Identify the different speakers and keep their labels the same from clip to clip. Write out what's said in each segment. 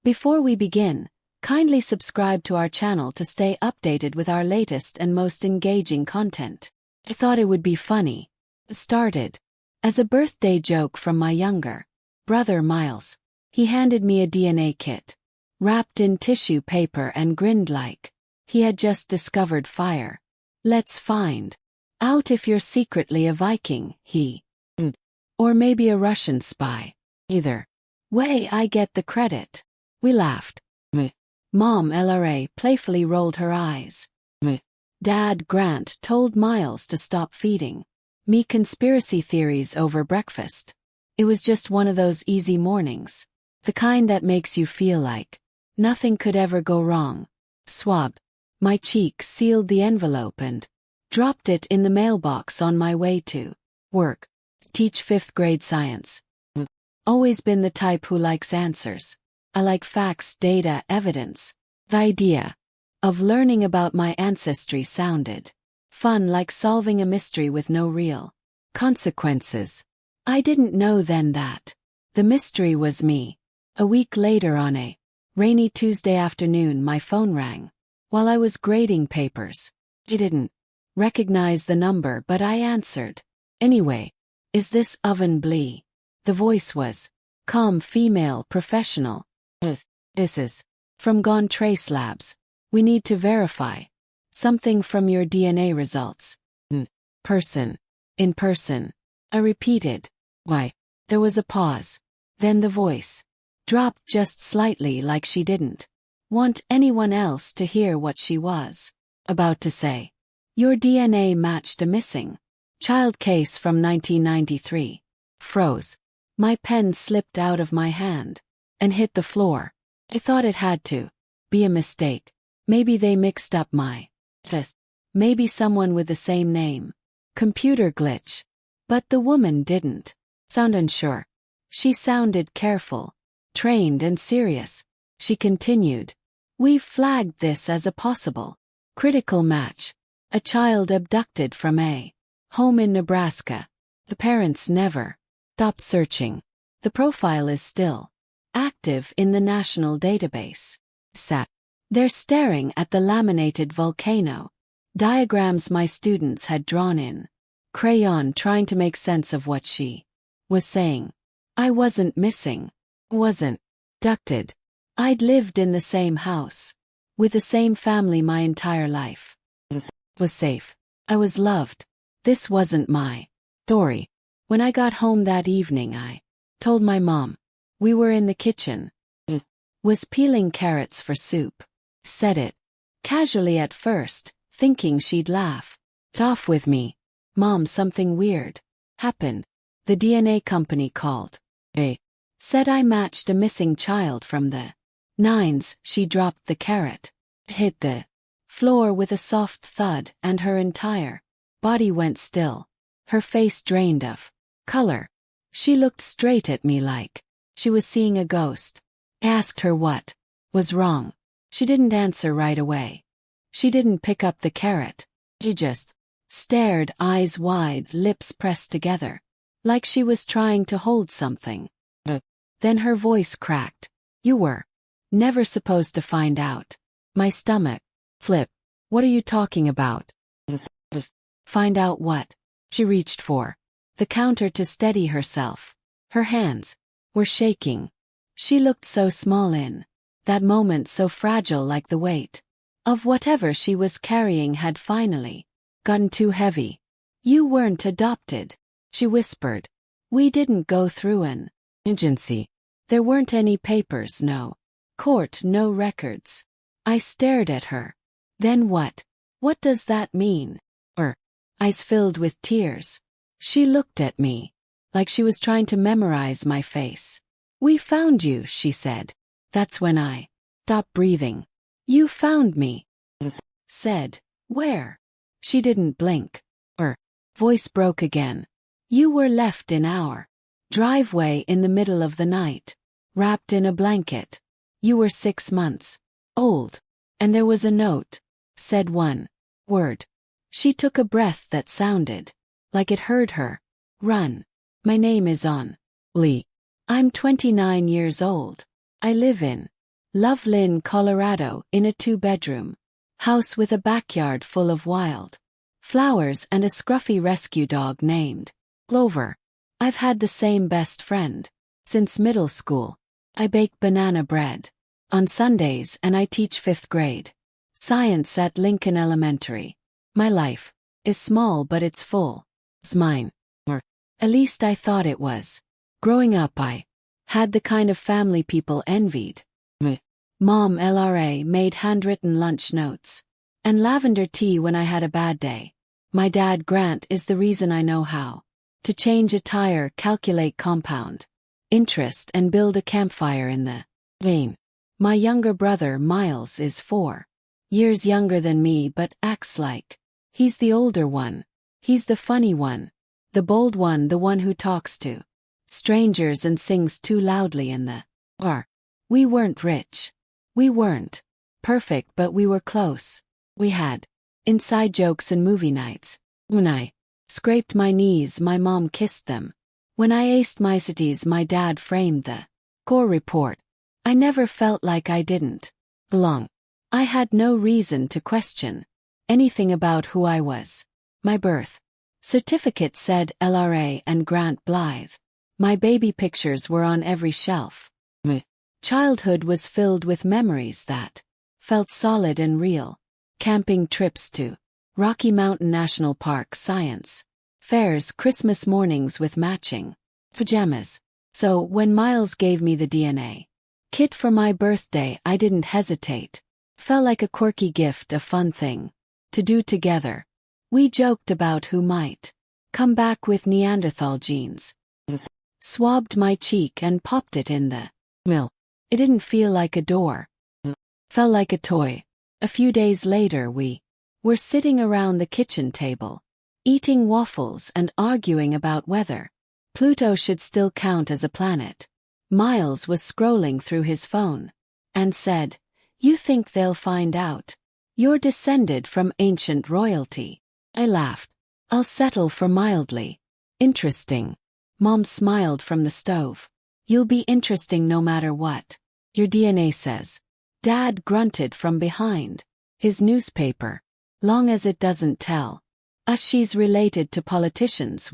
Speaker 1: Before we begin, kindly subscribe to our channel to stay updated with our latest and most engaging content. I thought it would be funny. Started as a birthday joke from my younger brother Miles. He handed me a DNA kit, wrapped in tissue paper, and grinned like he had just discovered fire. Let's find out if you're secretly a Viking, or maybe a Russian spy. Either way, I get the credit. We laughed. Mom LRA playfully rolled her eyes. Dad Grant told Miles to stop feeding me conspiracy theories over breakfast. It was just one of those easy mornings, the kind that makes you feel like nothing could ever go wrong. Swabbed my cheek, sealed the envelope, and dropped it in the mailbox on my way to work. Teach 5th grade science. Always been the type who likes answers. I like facts, data, evidence. The idea of learning about my ancestry sounded fun, like solving a mystery with no real consequences. I didn't know then that the mystery was me. A week later, on a rainy Tuesday afternoon, my phone rang while I was grading papers. I didn't recognize the number, but I answered anyway. Is this Oven Blee? The voice was calm, female, professional. This is from Gone Trace Labs. We need to verify something from your DNA results. In person. I repeated. Why? There was a pause. Then the voice dropped just slightly, like she didn't want anyone else to hear what she was about to say. Your DNA matched a missing child case from 1993. Froze. My pen slipped out of my hand and hit the floor. I thought it had to be a mistake. Maybe they mixed up my list. Maybe someone with the same name. Computer glitch. But the woman didn't sound unsure. She sounded careful, trained, and serious. She continued. We've flagged this as a possible critical match. A child abducted from a home in Nebraska. The parents never stopped searching. The profile is still active in the national database. They're staring at the laminated volcano diagrams my students had drawn in crayon, trying to make sense of what she was saying. I wasn't missing. Wasn't abducted. I'd lived in the same house with the same family my entire life. Was safe. I was loved. This wasn't my story. When I got home that evening, I told my mom. We were in the kitchen. Was peeling carrots for soup. Said it casually at first, thinking she'd laugh it off with me. Mom, something weird happened. The DNA company called. Said I matched a missing child from the 9s. She dropped the carrot. It hit the floor with a soft thud, and her entire body went still. Her face drained of color. She looked straight at me like she was seeing a ghost. I asked her what was wrong. She didn't answer right away. She didn't pick up the carrot. She just stared, eyes wide, lips pressed together, like she was trying to hold something. Then her voice cracked. You were never supposed to find out. My stomach flipped. What are you talking about? Find out what? She reached for the counter to steady herself. Her hands were shaking. She looked so small in that moment, so fragile, like the weight of whatever she was carrying had finally gotten too heavy. You weren't adopted, she whispered. We didn't go through an agency. There weren't any papers, no court, no records. I stared at her. Then what? What does that mean? Her eyes filled with tears. She looked at me like she was trying to memorize my face. We found you, she said. That's when I stopped breathing. You found me. Said. Where? She didn't blink. Her voice broke again. You were left in our driveway in the middle of the night, wrapped in a blanket. You were 6 months old. And there was a note. Said one word. She took a breath that sounded like it hurt her. Run. My name is on Lee. I'm 29 years old. I live in Loveland, Colorado, in a 2-bedroom house with a backyard full of wild flowers and a scruffy rescue dog named Clover. I've had the same best friend since middle school. I bake banana bread on Sundays and I teach 5th grade science at Lincoln Elementary. My life is small but it's full. It's mine. Or at least I thought it was. Growing up I had the kind of family people envied. Mom LRA made handwritten lunch notes and lavender tea when I had a bad day. My dad Grant is the reason I know how to change a tire, calculate compound interest and build a campfire in the rain. My younger brother Miles is 4 years younger than me but acts like he's the older one. He's the funny one, the bold one, the one who talks to strangers and sings too loudly in the bar. We weren't rich. We weren't perfect but we were close. We had inside jokes and movie nights. When I scraped my knees, my mom kissed them. When I aced my cities, my dad framed the core report. I never felt like I didn't belong. I had no reason to question anything about who I was. My birth certificate said LRA and Grant Blythe. My baby pictures were on every shelf. Childhood was filled with memories that felt solid and real. Camping trips to Rocky Mountain National Park, science fairs, Christmas mornings with matching pajamas. So when Miles gave me the DNA kit for my birthday, I didn't hesitate. Felt like a quirky gift, a fun thing to do together. We joked about who might come back with Neanderthal genes. Swabbed my cheek and popped it in the mill. It didn't feel like a door. Felt like a toy. A few days later we were sitting around the kitchen table, eating waffles and arguing about whether Pluto should still count as a planet. Miles was scrolling through his phone and said, "You think they'll find out you're descended from ancient royalty?" I laughed. "I'll settle for mildly interesting." Mom smiled from the stove. "You'll be interesting no matter what your DNA says." Dad grunted from behind his newspaper. "Long as it doesn't tell us she's related to politicians,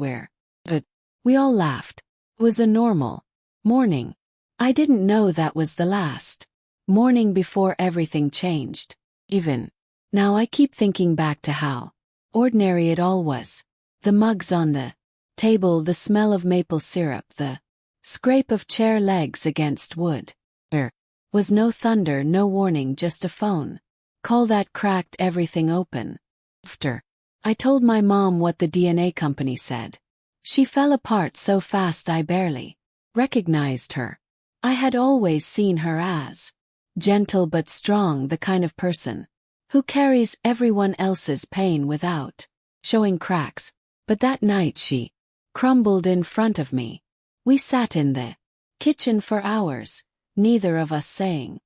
Speaker 1: but we all laughed. It was a normal morning. I didn't know that was the last morning before everything changed. Even now I keep thinking back to how ordinary it all was. The mugs on the table, the smell of maple syrup, the scrape of chair legs against wood. There was no thunder, no warning, just a phone call that cracked everything open. After I told my mom what the DNA company said, she fell apart so fast I barely recognized her. I had always seen her as gentle but strong, the kind of person who carries everyone else's pain without showing cracks. But that night she crumbled in front of me. We sat in the kitchen for hours, neither of us saying.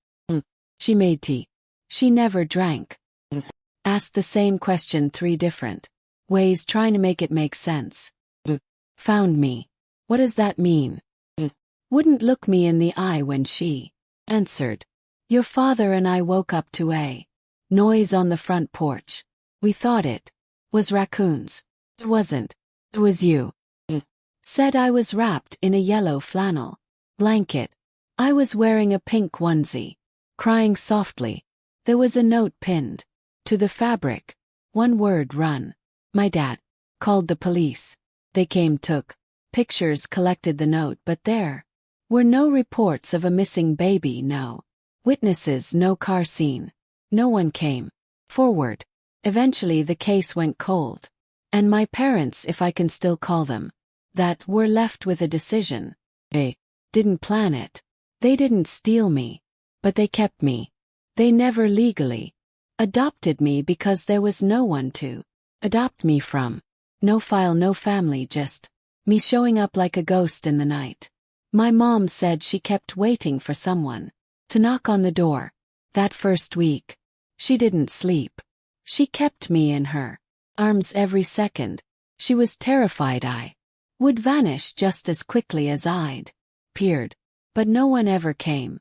Speaker 1: She made tea. She never drank. Asked the same question 3 different ways, trying to make it make sense. Found me. What does that mean? Wouldn't look me in the eye when she answered. Your father and I woke up to a noise on the front porch. We thought it was raccoons. It wasn't. It was you. Said I was wrapped in a yellow flannel blanket. I was wearing a pink onesie, crying softly. There was a note pinned to the fabric. One word, run. My dad called the police. They came, took pictures, collected the note, but there were no reports of a missing baby, no witnesses, no car scene. No one came forward. Eventually the case went cold. And my parents, if I can still call them that, were left with a decision. They didn't plan it. They didn't steal me. But they kept me. They never legally adopted me because there was no one to adopt me from. No file, no family, just me showing up like a ghost in the night. My mom said she kept waiting for someone to knock on the door. That first week, she didn't sleep. She kept me in her arms every second. She was terrified I would vanish just as quickly as I'd appeared. But no one ever came.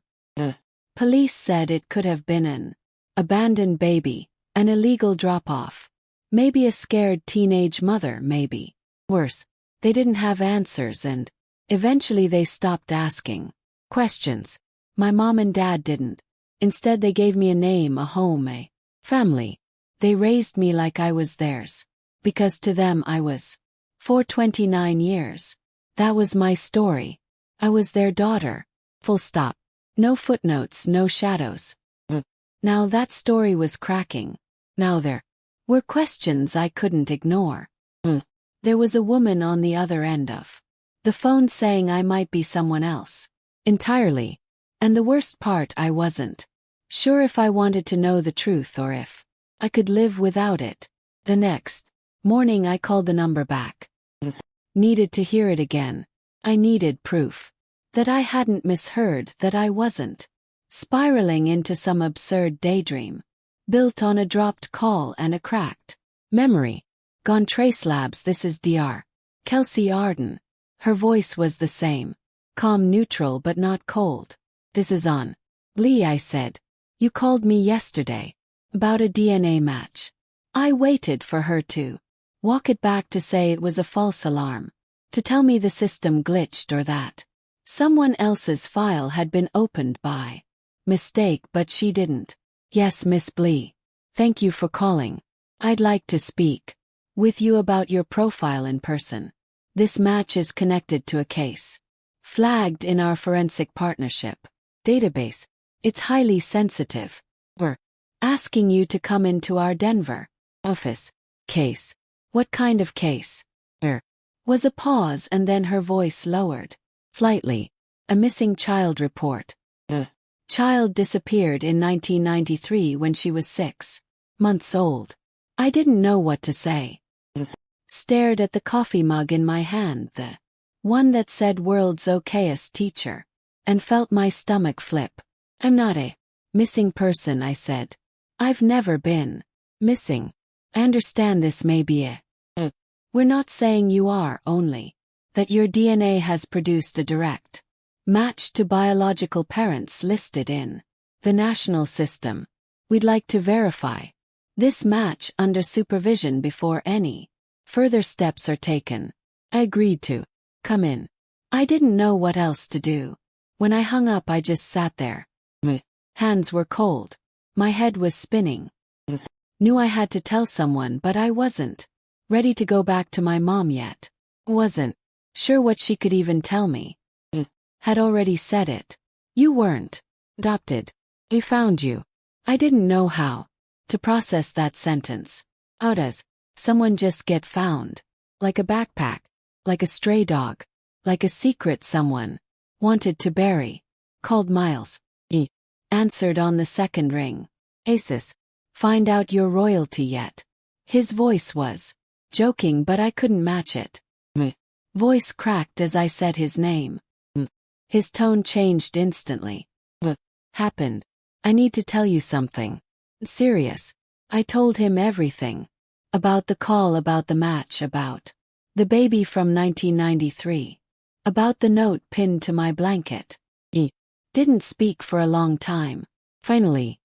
Speaker 1: Police said it could have been an abandoned baby, an illegal drop-off. Maybe a scared teenage mother, maybe. Worse, they didn't have answers and eventually they stopped asking questions. My mom and dad didn't. Instead they gave me a name, a home, a family. They raised me like I was theirs. Because to them I was. For 29 years. That was my story. I was their daughter. Full stop. No footnotes, no shadows. Now that story was cracking. Now there were questions I couldn't ignore. There was a woman on the other end of the phone saying I might be someone else. Entirely. And the worst part, I wasn't sure if I wanted to know the truth or if I could live without it. The next morning I called the number back. Needed to hear it again. I needed proof that I hadn't misheard, that I wasn't spiraling into some absurd daydream, built on a dropped call and a cracked memory. Gone Trace Labs, this is Dr. Kelsey Arden. Her voice was the same. Calm, neutral but not cold. This is on. Lee, I said. You called me yesterday. About a DNA match. I waited for her to walk it back, to say it was a false alarm. To tell me the system glitched or that someone else's file had been opened by mistake, but she didn't. Yes, Miss Blee. Thank you for calling. I'd like to speak with you about your profile in person. This match is connected to a case flagged in our forensic partnership database. It's highly sensitive. We're asking you to come into our Denver office. Case. What kind of case? Was a pause and then her voice lowered slightly. A missing child report. Child disappeared in 1993 when she was 6 months old. I didn't know what to say. Stared at the coffee mug in my hand, the one that said world's okayest teacher, and felt my stomach flip. I'm not a missing person, I said. I've never been missing. I understand this may be a we're not saying you are, only that your DNA has produced a direct match to biological parents listed in the national system. We'd like to verify this match under supervision before any further steps are taken. I agreed to come in. I didn't know what else to do. When I hung up, I just sat there. My hands were cold. My head was spinning. Knew I had to tell someone, but I wasn't ready to go back to my mom yet. Wasn't sure what she could even tell me. Had already said it. You weren't adopted. We found you. I didn't know how to process that sentence. How does someone just get found? Like a backpack. Like a stray dog. Like a secret someone wanted to bury. Called Miles. He answered on the second ring. Aces. Find out your royalty yet? His voice was joking, but I couldn't match it. My voice cracked as I said his name. His tone changed instantly. What happened? I need to tell you something. Serious. I told him everything. About the call, about the match, about the baby from 1993. About the note pinned to my blanket. He didn't speak for a long time. Finally,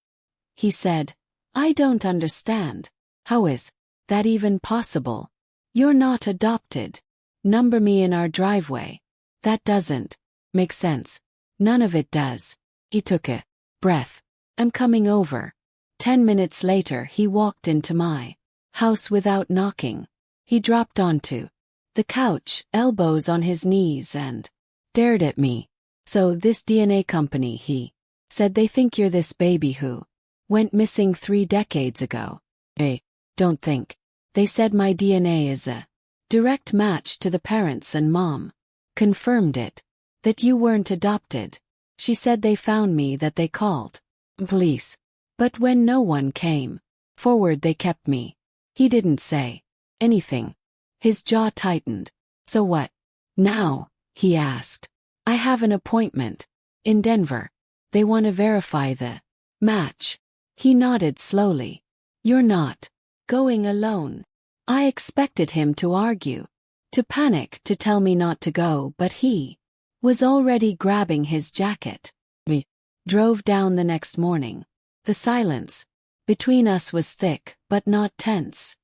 Speaker 1: he said, I don't understand. How is that even possible? You're not adopted. Number me in our driveway. That doesn't make sense. None of it does. He took a breath. I'm coming over. 10 minutes later, he walked into my house without knocking. He dropped onto the couch, elbows on his knees, and stared at me. So this DNA company, he said, they think you're this baby who went missing 3 decades ago. They don't think. They said my DNA is a direct match to the parents, and Mom confirmed it. That you weren't adopted. She said they found me, that they called police. But when no one came forward, they kept me. He didn't say anything. His jaw tightened. So what now? He asked. I have an appointment in Denver. They want to verify the match. He nodded slowly. You're not going alone. I expected him to argue, to panic, to tell me not to go, but he was already grabbing his jacket. drove down the next morning. The silence between us was thick, but not tense.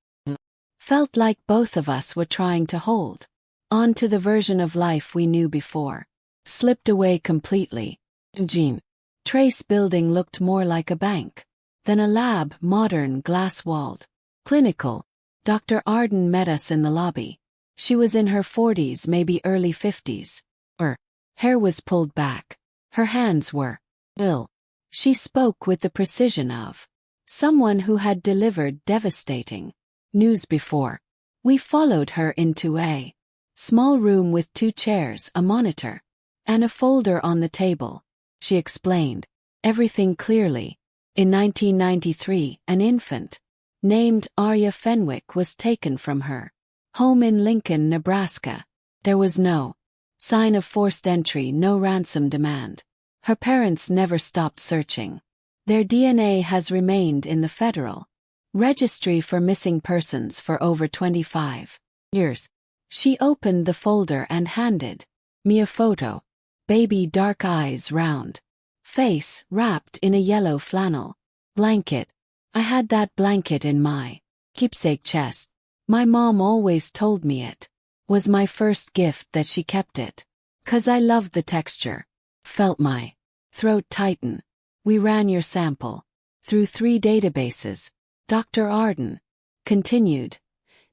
Speaker 1: Felt like both of us were trying to hold on to the version of life we knew before. Slipped away completely. Jean. Trace building looked more like a bank than a lab, modern, glass-walled. Clinical. Dr. Arden met us in the lobby. She was in her 40s, maybe early 50s. Her hair was pulled back. Her hands were ill. She spoke with the precision of someone who had delivered devastating news before. We followed her into a small room with 2 chairs, a monitor, and a folder on the table. She explained everything clearly. In 1993, an infant named Arya Fenwick was taken from her home in Lincoln, Nebraska. There was no sign of forced entry, no ransom demand. Her parents never stopped searching. Their DNA has remained in the Federal Registry for Missing Persons for over 25 years. She opened the folder and handed me a photo. Baby, dark eyes, round face, wrapped in a yellow flannel blanket. I had that blanket in my keepsake chest. My mom always told me it was my first gift, that she kept it 'cause I loved the texture. Felt my throat tighten. We ran your sample through 3 databases. Dr. Arden continued.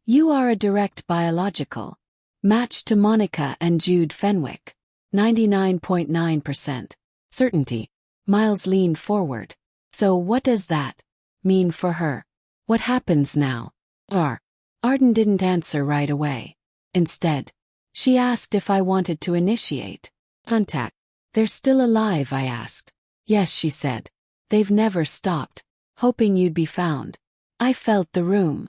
Speaker 1: You are a direct biological match to Monica and Jude Fenwick. 99.9% certainty. Miles leaned forward. So what does that mean for her? What happens now? Arden didn't answer right away. Instead, she asked if I wanted to initiate contact. They're still alive, I asked. Yes, she said. They've never stopped hoping you'd be found. I felt the room.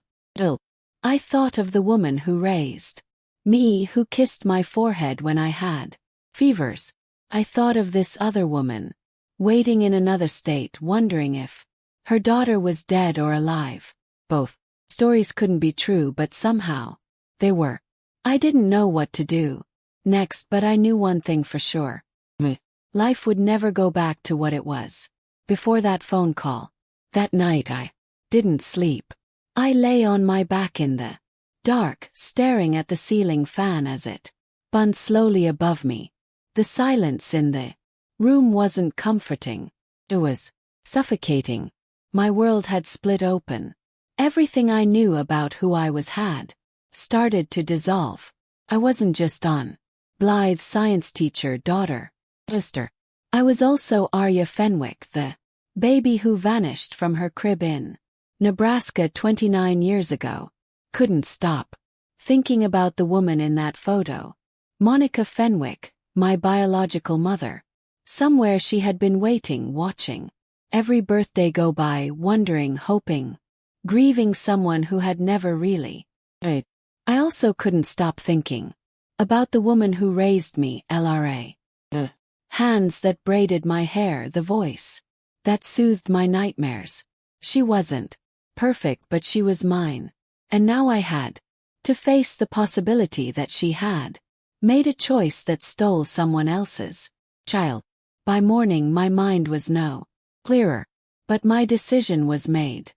Speaker 1: I thought of the woman who raised me, who kissed my forehead when I had fevers. I thought of this other woman, waiting in another state, wondering if her daughter was dead or alive. Both stories couldn't be true, but somehow they were. I didn't know what to do next, but I knew one thing for sure. Life would never go back to what it was before that phone call. That night I didn't sleep. I lay on my back in the dark, staring at the ceiling fan as it spun slowly above me. The silence in the room wasn't comforting. It was suffocating. My world had split open. Everything I knew about who I was had started to dissolve. I wasn't just on Blythe's science teacher, daughter, sister. I was also Arya Fenwick, the baby who vanished from her crib in Nebraska 29 years ago. Couldn't stop thinking about the woman in that photo. Monica Fenwick, my biological mother. Somewhere she had been waiting, watching every birthday go by, wondering, hoping, grieving someone who had never really died. I also couldn't stop thinking about the woman who raised me, LRA. The hands that braided my hair, the voice that soothed my nightmares. She wasn't perfect, but she was mine. And now I had to face the possibility that she had made a choice that stole someone else's child. By morning my mind was no clearer, but my decision was made.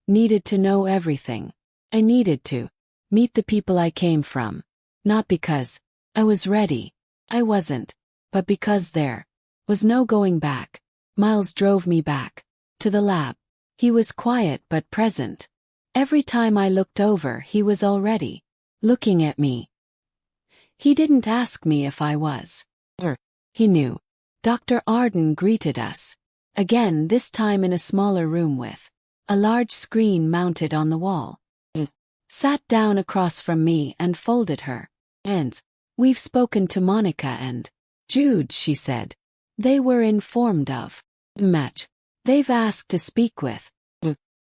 Speaker 1: Needed to know everything. I needed to meet the people I came from. Not because I was ready. I wasn't. But because there was no going back. Miles drove me back to the lab. He was quiet but present. Every time I looked over, he was already looking at me. He didn't ask me if I was. He knew. Dr. Arden greeted us. Again, this time in a smaller room with a large screen mounted on the wall. Sat down across from me and folded her hands. We've spoken to Monica and Jude, she said. They were informed of match. They've asked to speak with.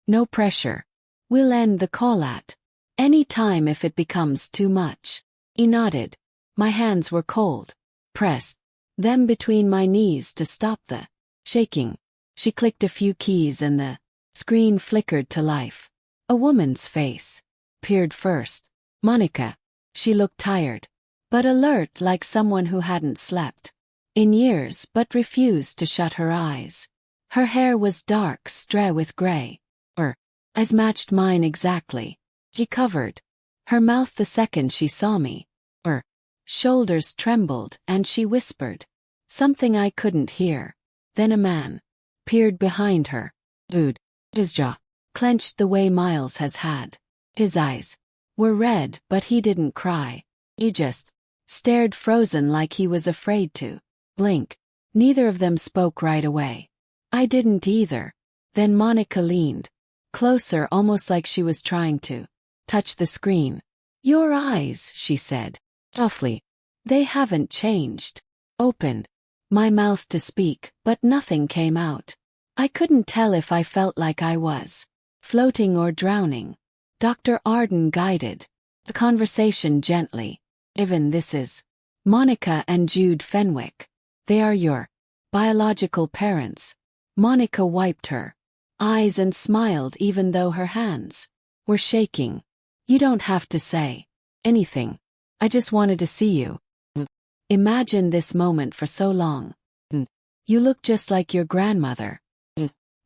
Speaker 1: No pressure. We'll end the call at any time if it becomes too much. He nodded. My hands were cold. Pressed them between my knees to stop the shaking. She clicked a few keys and the screen flickered to life. A woman's face appeared first. Monica. She looked tired, but alert, like someone who hadn't slept in years but refused to shut her eyes. Her hair was dark stray with gray. Her eyes matched mine exactly. She covered her mouth the second she saw me. Her shoulders trembled and she whispered something I couldn't hear. Then a man peered behind her. Dude, his jaw clenched the way Miles has had. His eyes were red, but he didn't cry. He just stared frozen like he was afraid to blink. Neither of them spoke right away. I didn't either. Then Monica leaned closer, almost like she was trying to touch the screen. Your eyes, she said softly. They haven't changed. Opened my mouth to speak, but nothing came out. I couldn't tell if I felt like I was floating or drowning. Dr. Arden guided the conversation gently. Even this is Monica and Jude Fenwick. They are your biological parents. Monica wiped her eyes and smiled even though her hands were shaking. You don't have to say anything. I just wanted to see you. Imagine this moment for so long. You look just like your grandmother.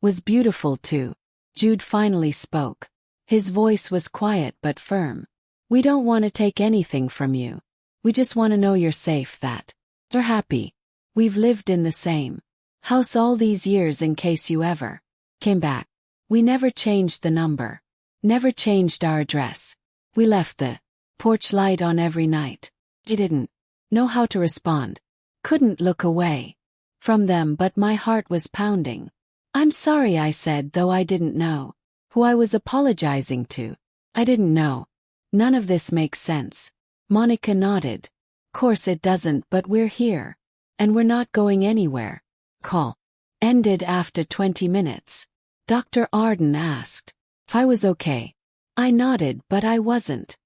Speaker 1: Was beautiful too. Jude finally spoke. His voice was quiet but firm. We don't want to take anything from you. We just want to know you're safe, that you're happy. We've lived in the same house all these years in case you ever came back. We never changed the number. Never changed our address. We left the porch light on every night. He didn't know how to respond. Couldn't look away from them, but my heart was pounding. I'm sorry, I said, though I didn't know who I was apologizing to. I didn't know. None of this makes sense. Monica nodded. Course it doesn't, but we're here. And we're not going anywhere. Call ended after 20 minutes. Dr. Arden asked if I was okay. I nodded, but I wasn't.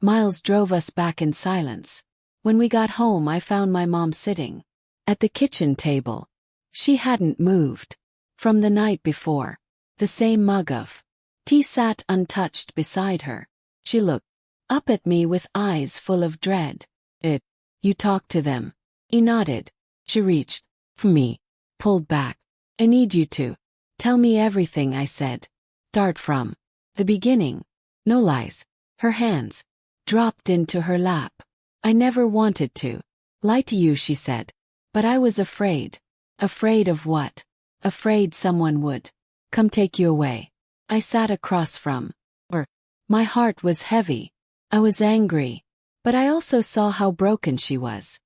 Speaker 1: Miles drove us back in silence. When we got home, I found my mom sitting at the kitchen table. She hadn't moved from the night before. The same mug of tea sat untouched beside her. She looked up at me with eyes full of dread. You talked to them? He nodded. She reached for me, pulled back. I need you to tell me everything, I said. Start from the beginning. No lies. Her hands dropped into her lap. I never wanted to lie to you, she said. But I was afraid. Afraid of what? Afraid someone would come take you away. I sat across from her. My heart was heavy. I was angry. But I also saw how broken she was.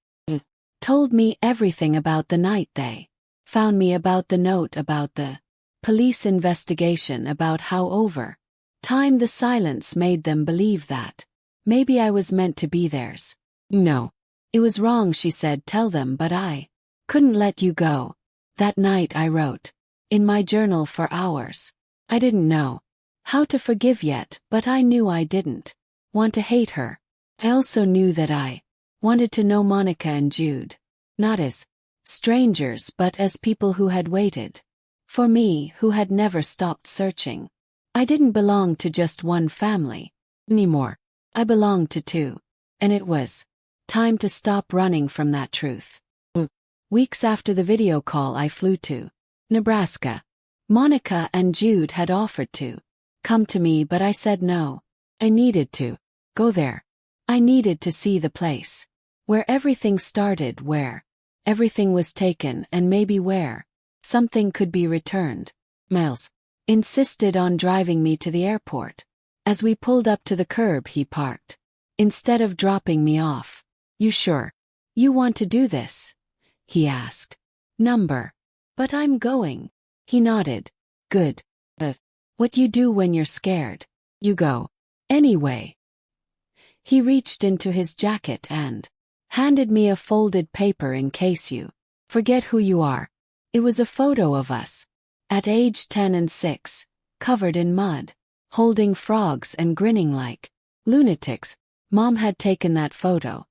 Speaker 1: Told me everything about the night they found me, about the note, about the police investigation, about how over time the silence made them believe that maybe I was meant to be theirs. No. It was wrong, she said. Tell them, but I couldn't let you go. That night I wrote in my journal for hours. I didn't know how to forgive yet, but I knew I didn't want to hate her. I also knew that I wanted to know Monica and Jude, not as strangers but as people who had waited for me, who had never stopped searching. I didn't belong to just one family anymore. I belonged to two. And it was time to stop running from that truth. Weeks after the video call, I flew to Nebraska. Monica and Jude had offered to come to me, but I said no. I needed to go there. I needed to see the place where everything started, where everything was taken, and maybe where something could be returned. Miles insisted on driving me to the airport. As we pulled up to the curb, he parked instead of dropping me off. You sure you want to do this? He asked. Number. But I'm going. He nodded. Good. What you do when you're scared? You go. Anyway. He reached into his jacket and handed me a folded paper. In case you forget who you are. It was a photo of us at age 10 and 6, covered in mud, holding frogs and grinning like lunatics. Mom had taken that photo.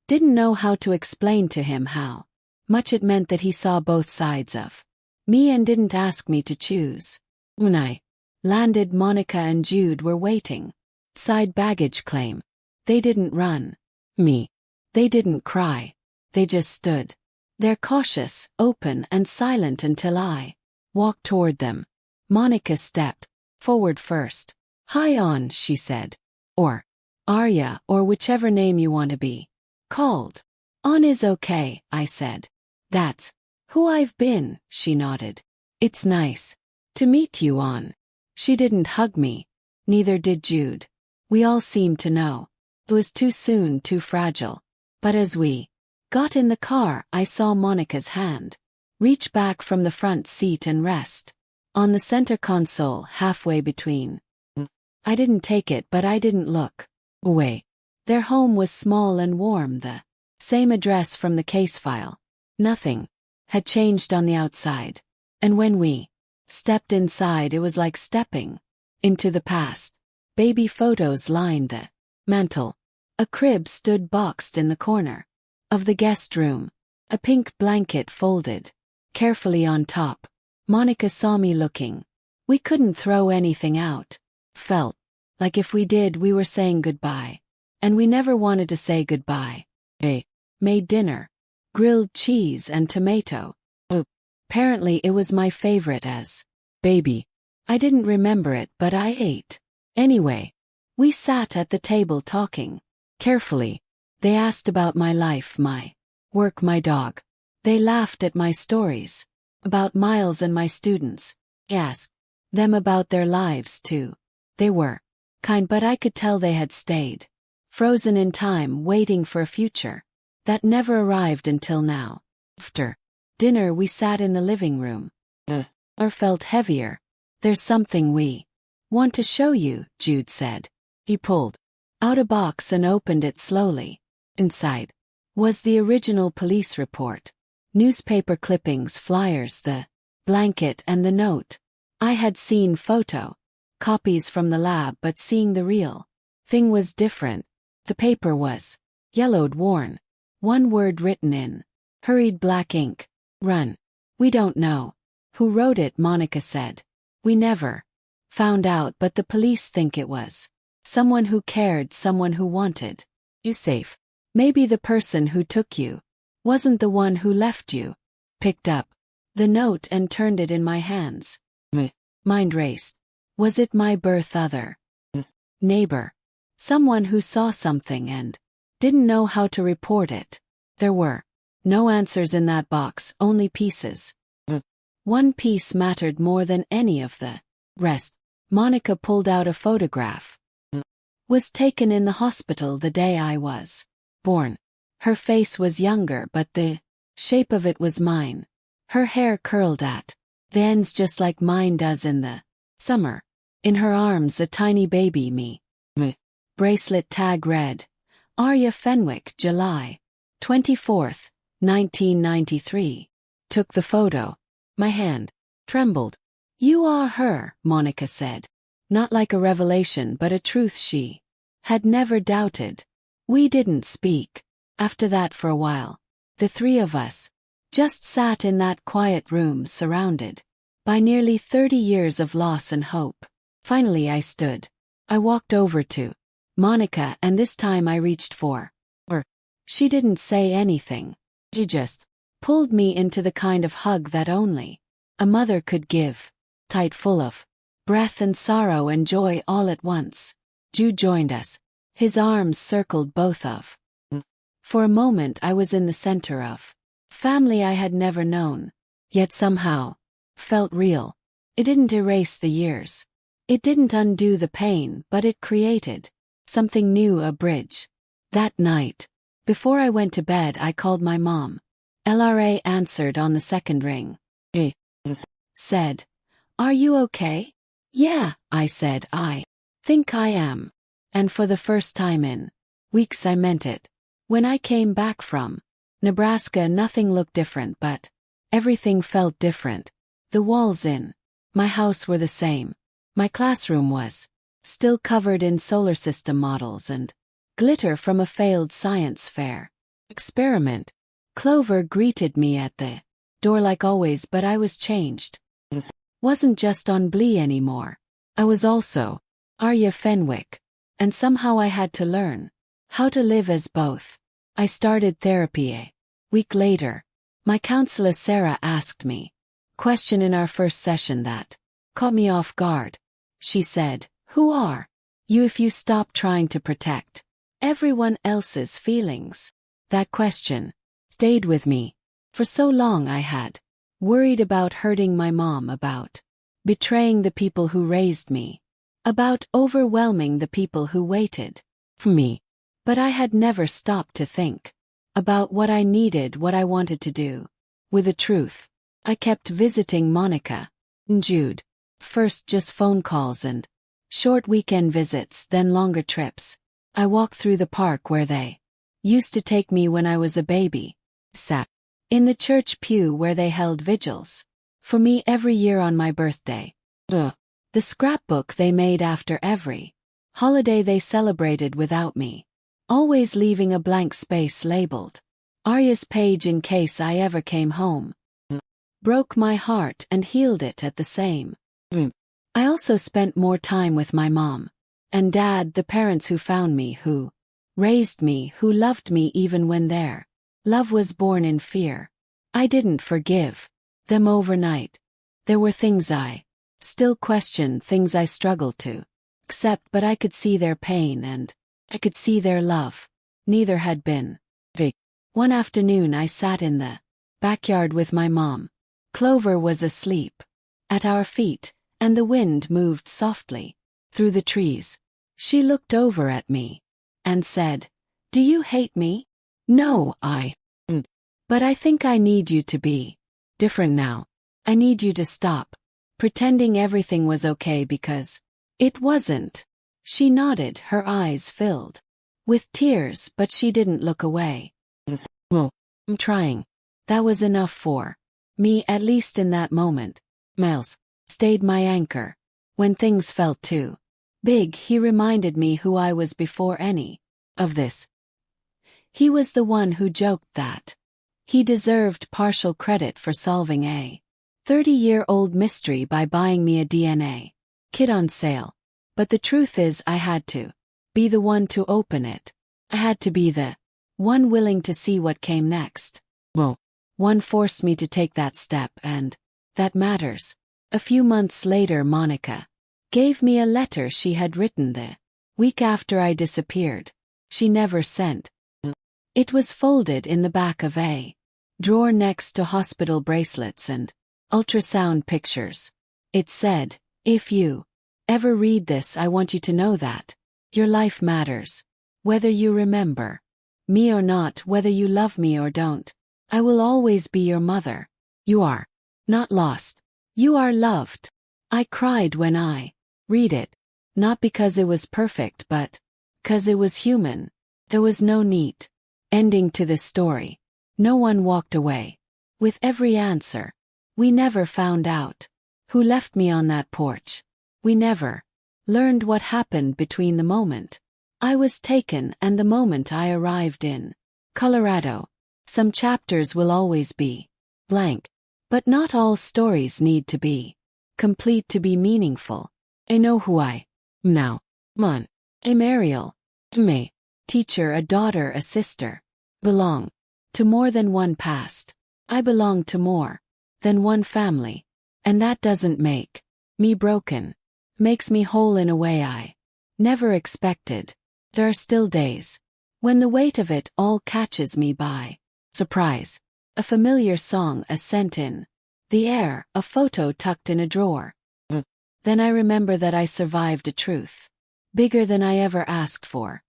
Speaker 1: Didn't know how to explain to him how much it meant that he saw both sides of me and didn't ask me to choose. When I landed, Monica and Jude were waiting. Side baggage claim. They didn't run me. They didn't cry. They just stood. They're cautious, open, and silent until I walked toward them. Monica stepped forward first. "Hi On," she said. "Or Arya, or whichever name you want to be called." "On is okay," I said. "That's who I've been," she nodded. "It's nice to meet you, On." She didn't hug me. Neither did Jude. We all seemed to know. It was too soon, too fragile. But as we got in the car, I saw Monica's hand reach back from the front seat and rest on the center console halfway between. I didn't take it, but I didn't look away. Their home was small and warm, the same address from the case file. Nothing had changed on the outside. And when we stepped inside, it was like stepping into the past. Baby photos lined the mantel. A crib stood boxed in the corner of the guest room. A pink blanket folded carefully on top. Monica saw me looking. We couldn't throw anything out. Felt like if we did, we were saying goodbye. And we never wanted to say goodbye. Made dinner. Grilled cheese and tomato. Apparently it was my favorite as baby. I didn't remember it, but I ate. Anyway, we sat at the table talking carefully. They asked about my life, my work, my dog. They laughed at my stories about Miles and my students. I asked them about their lives too. They were kind, but I could tell they had stayed frozen in time, waiting for a future that never arrived until now. After dinner, we sat in the living room. Or felt heavier. "There's something we want to show you," Jude said. He pulled out a box and opened it slowly. Inside was the original police report. Newspaper clippings, flyers, the blanket, and the note. I had seen photo copies from the lab, but seeing the real thing was different. The paper was yellowed, worn. One word written in hurried black ink. "Run." "We don't know who wrote it," Monica said. "We never found out, but the police think it was someone who cared, someone who wanted you safe. Maybe the person who took you wasn't the one who left you." Picked up the note and turned it in my hands. Mind raced. Was it my birth other neighbor? Someone who saw something and didn't know how to report it? There were no answers in that box, only pieces. One piece mattered more than any of the rest. Monica pulled out a photograph. Was taken in the hospital the day I was born. Her face was younger, but the shape of it was mine. Her hair curled at the ends just like mine does in the summer. In her arms, a tiny baby me. Bracelet tag read, Arya Fenwick, July 24th, 1993. Took the photo. My hand trembled. "You are her," Monica said. Not like a revelation, but a truth she had never doubted. We didn't speak after that for a while. The three of us just sat in that quiet room, surrounded by nearly 30 years of loss and hope. Finally I stood. I walked over to Monica, and this time I reached for her. She didn't say anything. She just pulled me into the kind of hug that only a mother could give. Tight, full of breath and sorrow and joy all at once. Jude joined us. His arms circled both of. For a moment I was in the center of family I had never known, yet somehow felt real. It didn't erase the years. It didn't undo the pain, but it created something new, a bridge. That night, before I went to bed, I called my mom. LRA answered on the second ring. Said, "Are you okay?" "Yeah," I said, "I think I am." And for the first time in weeks I meant it. When I came back from Nebraska, nothing looked different, but everything felt different. The walls in my house were the same. My classroom was still covered in solar system models and glitter from a failed science fair experiment. Clover greeted me at the door like always, but I was changed. Wasn't just on Blee anymore. I was also Arya Fenwick. And somehow I had to learn how to live as both. I started therapy a Week later, my counselor Sarah asked me a question in our first session that caught me off guard. She said, "Who are you if you stop trying to protect everyone else's feelings?" That question stayed with me. For so long I had worried about hurting my mom, about betraying the people who raised me, about overwhelming the people who waited for me. But I had never stopped to think about what I needed, what I wanted to do with the truth. I kept visiting Monica and Jude. First just phone calls and short weekend visits, then longer trips. I walked through the park where they used to take me when I was a baby, sat in the church pew where they held vigils for me every year on my birthday. The scrapbook they made after every holiday they celebrated without me, always leaving a blank space labeled Arya's page in case I ever came home. Broke my heart and healed it at the same. I also spent more time with my mom and dad, the parents who found me, who raised me, who loved me even when their love was born in fear. I didn't forgive them overnight. There were things I still questioned, things I struggled to accept, but I could see their pain and I could see their love. Neither had been fake. One afternoon I sat in the backyard with my mom. Clover was asleep at our feet, and the wind moved softly through the trees. She looked over at me and said, "Do you hate me?" "No, but I think I need you to be different now. I need you to stop pretending everything was okay because it wasn't." She nodded, her eyes filled with tears, but she didn't look away. "Well, I'm trying." That was enough for me, at least in that moment. Miles stayed my anchor. When things felt too big, he reminded me who I was before any of this. He was the one who joked that he deserved partial credit for solving a 30-year-old mystery by buying me a DNA kit on sale. But the truth is, I had to be the one to open it. I had to be the one willing to see what came next. Well, one forced me to take that step, and that matters. A few months later, Monica gave me a letter she had written the week after I disappeared. She never sent. It was folded in the back of a drawer next to hospital bracelets and ultrasound pictures. It said, "If you ever read this, I want you to know that your life matters. Whether you remember me or not, whether you love me or don't, I will always be your mother. You are not lost. You are loved." I cried when I read it, not because it was perfect, but because it was human. There was no neat ending to this story. No one walked away with every answer. We never found out who left me on that porch. We never learned what happened between the moment I was taken and the moment I arrived in Colorado. Some chapters will always be blank, but not all stories need to be complete to be meaningful. I know who I am now. Mon, I'm Ariel. I'm a teacher, a daughter, a sister. Belong to more than one past. I belong to more than one family. And that doesn't make me broken. Makes me whole in a way I never expected. There are still days when the weight of it all catches me by surprise. A familiar song, a scent in the air, a photo tucked in a drawer. Then I remember that I survived a truth bigger than I ever asked for.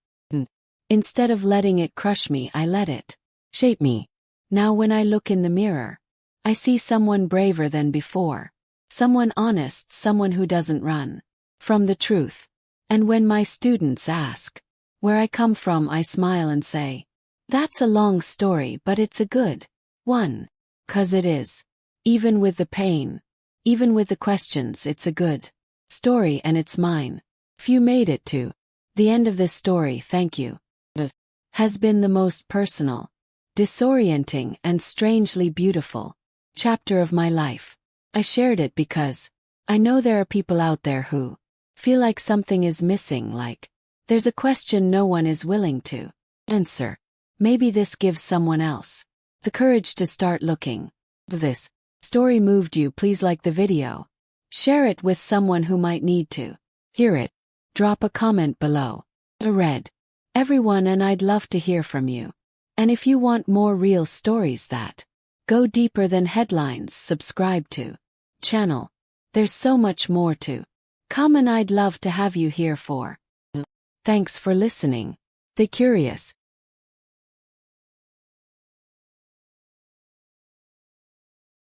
Speaker 1: Instead of letting it crush me, I let it shape me. Now when I look in the mirror, I see someone braver than before. Someone honest, someone who doesn't run from the truth. And when my students ask where I come from, I smile and say, "That's a long story, but it's a good one." 'Cause it is. Even with the pain, even with the questions, it's a good story and it's mine. If you made it to the end of this story, thank you. It has been the most personal, disorienting, and strangely beautiful chapter of my life. I shared it because I know there are people out there who feel like something is missing, like there's a question no one is willing to answer. Maybe this gives someone else the courage to start looking. If this story moved you, please like the video. Share it with someone who might need to hear it. Drop a comment below. I read everyone and I'd love to hear from you. And if you want more real stories that go deeper than headlines, subscribe to channel. There's so much more to come and I'd love to have you here for. Thanks for listening. Stay curious.